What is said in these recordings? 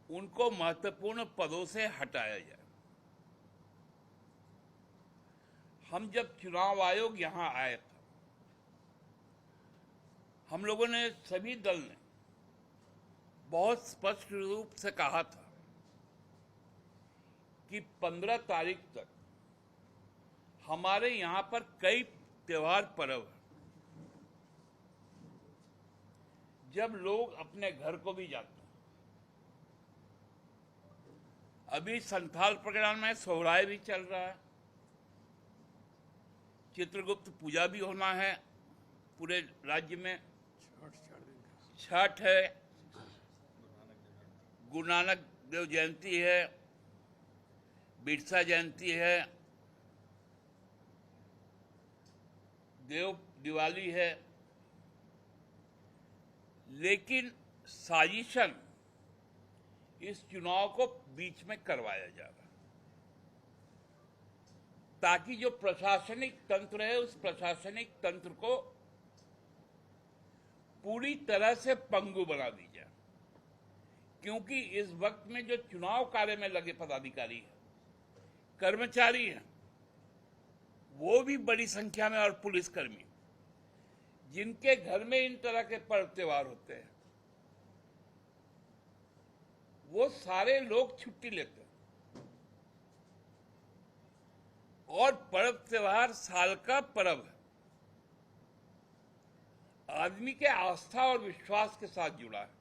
उनको महत्वपूर्ण पदों से हटाया जाए। हम जब चुनाव आयोग यहां आए थे, हम लोगों ने, सभी दल ने बहुत स्पष्ट रूप से कहा था कि 15 तारीख तक हमारे यहां पर कई त्योहार पर्व हैं, जब लोग अपने घर को भी जाते हैं। अभी संथाल प्रोग्राम में सोहराय भी चल रहा है, चित्रगुप्त पूजा भी होना है पूरे राज्य में, छठ है, गुरु नानक देव जयंती है, बिरसा जयंती है, देव दिवाली है। लेकिन साजिशन इस चुनाव को बीच में करवाया जा रहा है, ताकि जो प्रशासनिक तंत्र है उस प्रशासनिक तंत्र को पूरी तरह से पंगु बना दी जाए। क्योंकि इस वक्त में जो चुनाव कार्य में लगे पदाधिकारी हैं, कर्मचारी हैं, वो भी बड़ी संख्या में, और पुलिसकर्मी, जिनके घर में इन तरह के पर्व त्योहार होते हैं, वो सारे लोग छुट्टी लेते हैं। और पर्व त्योहार साल का पर्व है, आदमी के आस्था और विश्वास के साथ जुड़ा है।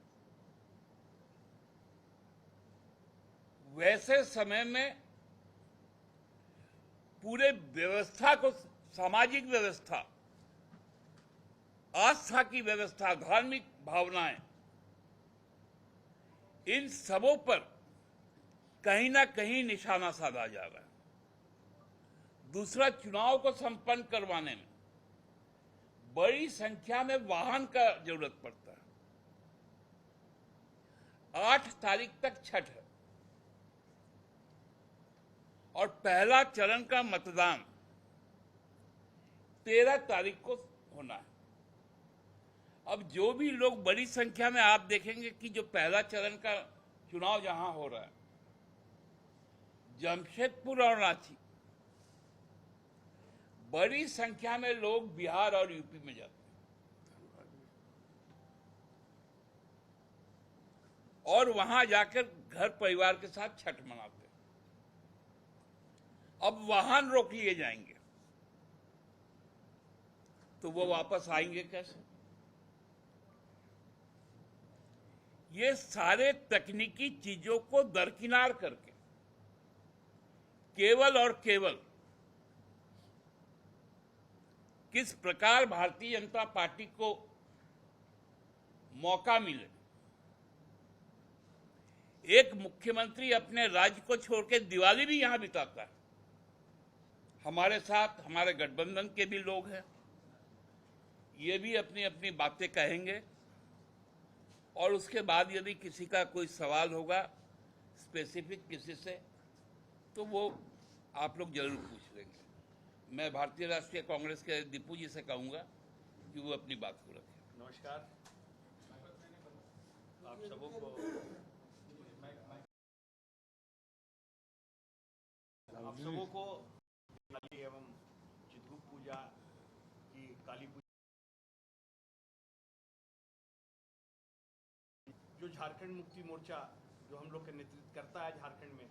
वैसे समय में पूरे व्यवस्था को, सामाजिक व्यवस्था, आस्था की व्यवस्था, धार्मिक भावनाएं, इन सबों पर कहीं ना कहीं निशाना साधा जा रहा है। दूसरा, चुनाव को संपन्न करवाने में बड़ी संख्या में वाहन का जरूरत पड़ता है। 8 तारीख तक छठ है और पहला चरण का मतदान 13 तारीख को होना है। अब जो भी लोग, बड़ी संख्या में आप देखेंगे कि जो पहला चरण का चुनाव जहां हो रहा है, जमशेदपुर और रांची, बड़ी संख्या में लोग बिहार और यूपी में जाते हैं और वहां जाकर घर परिवार के साथ छठ मनाते हैं। अब वाहन रोक लिए जाएंगे तो वो वापस आएंगे कैसे? ये सारे तकनीकी चीजों को दरकिनार करके केवल और केवल किस प्रकार भारतीय जनता पार्टी को मौका मिले, एक मुख्यमंत्री अपने राज्य को छोड़ के दिवाली भी यहां बिताता है। हमारे साथ हमारे गठबंधन के भी लोग हैं, ये भी अपनी अपनी बातें कहेंगे और उसके बाद यदि किसी का कोई सवाल होगा स्पेसिफिक किसी से, तो वो आप लोग जरूर पूछ लेंगे। मैं भारतीय राष्ट्रीय कांग्रेस के दीपू जी से कहूंगा कि वो अपनी बात को रखें। नमस्कार, आप सबों को काली एवं चित्रगुप्त पूजा की, काली पूजा जो झारखंड मुक्ति मोर्चा जो हम लोग का नेतृत्व करता है झारखंड में,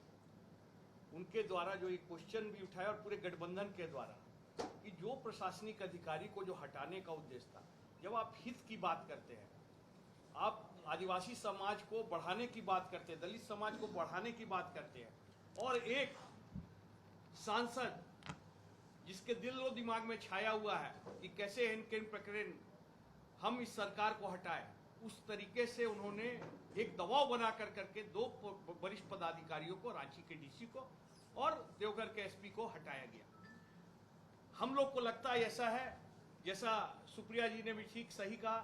उनके द्वारा जो एक क्वेश्चन भी उठाया और पूरे गठबंधन के द्वारा कि जो प्रशासनिक अधिकारी को जो हटाने का उद्देश्य था, जब आप हित की बात करते हैं, आप आदिवासी समाज को बढ़ाने की बात करते हैं, दलित समाज को बढ़ाने की बात करते हैं, और एक सांसद जिसके दिल और दिमाग में छाया हुआ है कि कैसे इनके प्रकरण हम इस सरकार को हटाए, उस तरीके से उन्होंने एक दबाव बना करके 2 वरिष्ठ पदाधिकारियों को, रांची के डीसी को और देवघर के एसपी को हटाया गया। हम लोग को लगता है ऐसा है, जैसा सुप्रिया जी ने भी ठीक सही कहा,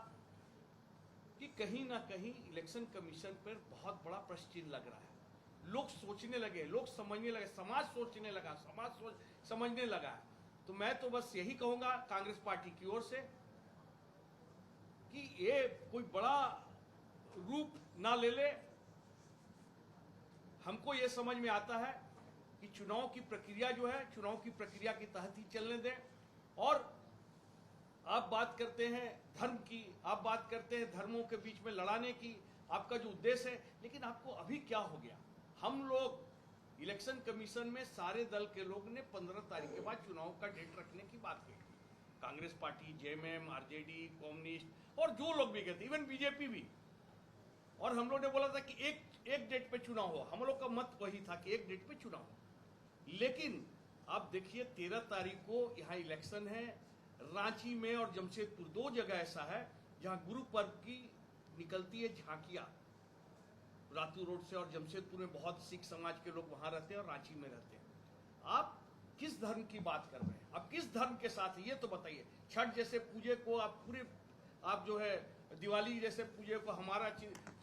कि कहीं ना कहीं इलेक्शन कमीशन पर बहुत बड़ा प्रश्न चिन्ह लग रहा है। लोग सोचने लगे, लोग समझने लगे, समाज सोचने लगा, समाज समझने लगा। तो मैं तो बस यही कहूंगा कांग्रेस पार्टी की ओर से कि ये कोई बड़ा रूप ना ले ले, हमको ये समझ में आता है कि चुनाव की प्रक्रिया जो है, चुनाव की प्रक्रिया के तहत ही चलने दें। और आप बात करते हैं धर्म की, आप बात करते हैं धर्मों के बीच में लड़ाने की, आपका जो उद्देश्य है, लेकिन आपको अभी क्या हो गया? हम लोग इलेक्शन कमीशन में सारे दल के लोग ने 15 तारीख के बाद चुनाव का डेट रखने की बात कही। Congress party, JMM, RJD, communist और जो लोग भी गए थे, इवन बीजेपी भी। और हम लोग ने बोला था कि एक डेट पे चुनाव हो। हम लोग का मत वही था कि एक डेट पे चुनाव हो। लेकिन आप देखिए 13 तारीख को यहाँ इलेक्शन है। रांची में और जमशेदपुर, 2 जगह ऐसा है जहां गुरु पर्व की निकलती है झांकियां, रातू रोड से। और जमशेदपुर में बहुत सिख समाज के लोग वहां रहते हैं और रांची में रहते हैं। आप किस धर्म की बात कर रहे हैं? आप किस धर्म के साथ ये तो बताइए। छठ जैसे पूजे को आप जो है दिवाली जैसे पूजे को, हमारा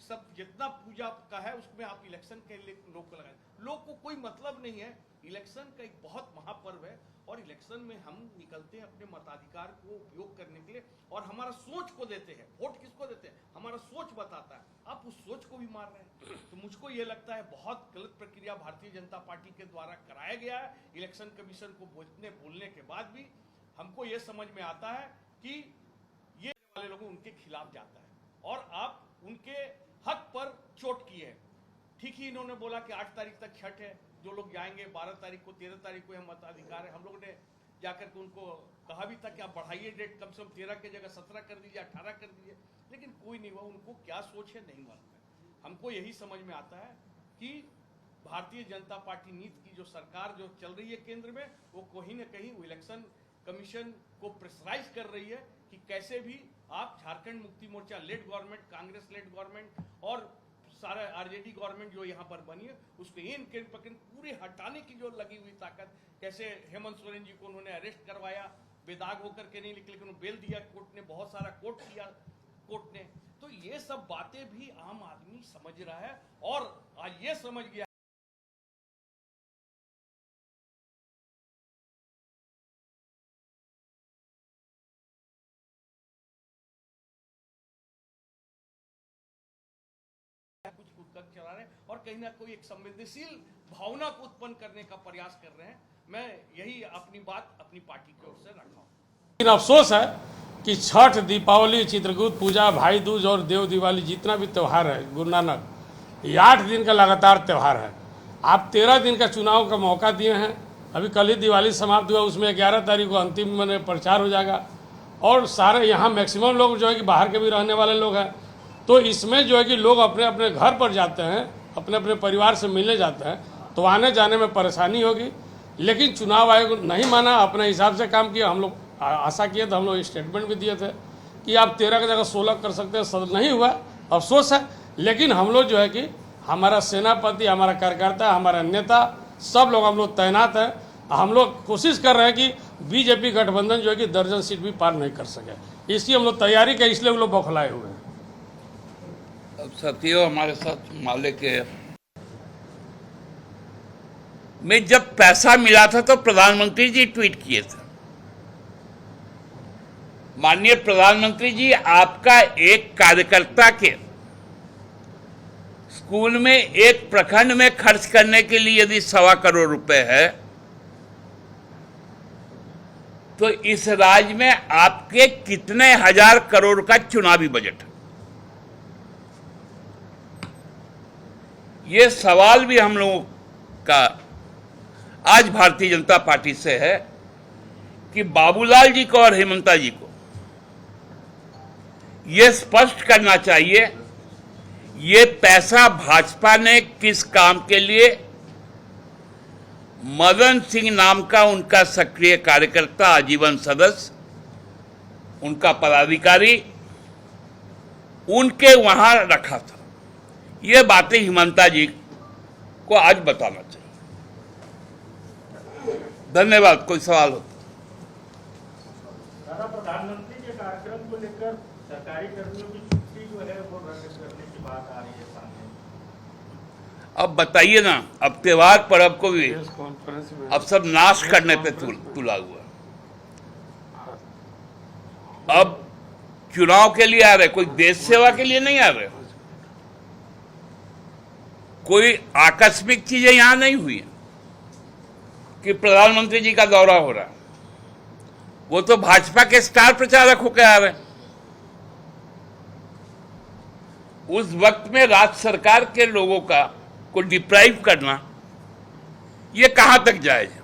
सब जितना पूजा का है उसमें आप इलेक्शन के लिए लोग को लगाए। लोग को कोई मतलब नहीं है। इलेक्शन का एक बहुत महापर्व है और इलेक्शन में हम निकलते हैं अपने मताधिकार को उपयोग करने के लिए और हमारा सोच को देते हैं। वोट किसको देते हैं? हमारा सोच बताता है। आप उस सोच को भी मार रहे हैं। तो मुझको ये लगता है बहुत गलत प्रक्रिया भारतीय जनता पार्टी के द्वारा कराया गया है। इलेक्शन कमीशन को बोलने के बाद भी हमको ये समझ में आता है कि ये वाले लोग उनके खिलाफ जाता है और आप उनके हक पर चोट किए हैं। ठीक ही इन्होंने बोला कि 8 तारीख तक छठ है, जो लोग जाएंगे 12 तारीख को, 13 तारीख को यह मताधिकार है। हम लोगों ने जाकर के उनको कहा भी था कि आप बढ़ाइए डेट, कम से कम 13 की जगह 17 कर दीजिए, 18 कर दीजिए, लेकिन कोई नहीं हुआ। उनको क्या सोच है नहीं मालूम है। हमको यही समझ में आता है कि भारतीय जनता पार्टी नीति की जो सरकार जो चल रही है केंद्र में, वो कहीं ना कहीं इलेक्शन कमीशन को प्रेशराइज कर रही है कि कैसे भी आप Jharkhand Mukti Morcha led government, Congress led government और सारा आरजेडी गवर्नमेंट जो यहाँ पर बनी है, उसको इन के पकड़ पूरे हटाने की जो लगी हुई ताकत। कैसे हेमंत सोरेन जी को उन्होंने अरेस्ट करवाया, बेदाग होकर के नहीं, लेकिन उन्होंने बेल दिया कोर्ट ने, बहुत सारा कोर्ट किया कोर्ट ने। तो ये सब बातें भी आम आदमी समझ रहा है और आज ये समझ गया कुछ कर चला रहे हैं और कहीं ना कोई एक संवेदनशील भावना को उत्पन्न करने का प्रयास कर रहे हैं। मैं यही अपनी बात अपनी पार्टी की ओर से रखा हूं। लेकिन अफसोस है कि छठ, दीपावली, चित्रकूट पूजा, भाई दूज और देव दिवाली जितना भी त्यौहार है गुरु नानक, ये 8 दिन का लगातार त्यौहार है। आप 13 दिन का चुनाव का मौका दिए हैं। अभी कल ही दिवाली समाप्त हुआ, उसमें 11 तारीख को अंतिम में प्रचार हो जाएगा और सारे यहाँ मैक्सिमम लोग जो है कि बाहर के भी रहने वाले लोग हैं। तो इसमें जो है कि लोग अपने अपने घर पर जाते हैं, अपने अपने परिवार से मिलने जाते हैं, तो आने जाने में परेशानी होगी। लेकिन चुनाव आयोग नहीं माना, अपने हिसाब से काम किया। हम लोग आशा किए थे, हम लोग स्टेटमेंट भी दिए थे कि आप 13 की जगह 16 कर सकते हैं, सदन नहीं हुआ, अफसोस है। लेकिन हम लोग जो है कि हमारा सेनापति, हमारा कार्यकर्ता, हमारा नेता, सब लोग हम लोग तैनात हैं। हम लोग कोशिश कर रहे हैं कि बीजेपी गठबंधन जो है कि दर्जन सीट भी पार नहीं कर सके। इसकी हम लोग तैयारी की, इसलिए हम लोग बौखलाए हुए हैं। अब साथियों, हमारे साथ माले के में जब पैसा मिला था तो प्रधानमंत्री जी ट्वीट किए थे, माननीय प्रधानमंत्री जी, आपका एक कार्यकर्ता के स्कूल में एक प्रखंड में खर्च करने के लिए यदि 1.25 करोड़ रुपए है, तो इस राज्य में आपके कितने हजार करोड़ का चुनावी बजट है? ये सवाल भी हम लोगों का आज भारतीय जनता पार्टी से है कि बाबूलाल जी को और हेमंता जी को यह स्पष्ट करना चाहिए ये पैसा भाजपा ने किस काम के लिए, मदन सिंह नाम का उनका सक्रिय कार्यकर्ता, आजीवन सदस्य, उनका पदाधिकारी, उनके वहां रखा था। ये बातें हेमंता जी को आज बताना चाहिए। धन्यवाद। कोई सवाल हो? दादा, प्रधानमंत्री के कार्यक्रम को लेकर सरकारी कर्मियों की छुट्टी जो है वो रद्द करने की बात आ रही है सामने। अब बताइए ना, अब त्योहार पर्व को भी अब सब नाश करने पे तुला हुआ। अब चुनाव के लिए आ रहे, कोई देश सेवा के लिए नहीं आ रहे। कोई आकस्मिक चीजें यहां नहीं हुई हैं कि प्रधानमंत्री जी का दौरा हो रहा है। वो तो भाजपा के स्टार प्रचारक होकर आ रहे हैं। उस वक्त में राज्य सरकार के लोगों का को डिप्राइव करना, ये कहां तक जायज है?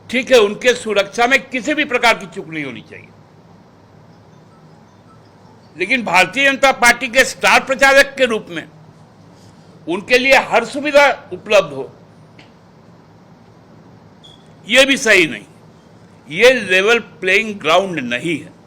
ठीक है, उनके सुरक्षा में किसी भी प्रकार की चूक नहीं होनी चाहिए, लेकिन भारतीय जनता पार्टी के स्टार प्रचारक के रूप में उनके लिए हर सुविधा उपलब्ध हो, यह भी सही नहीं। ये लेवल प्लेइंग ग्राउंड नहीं है।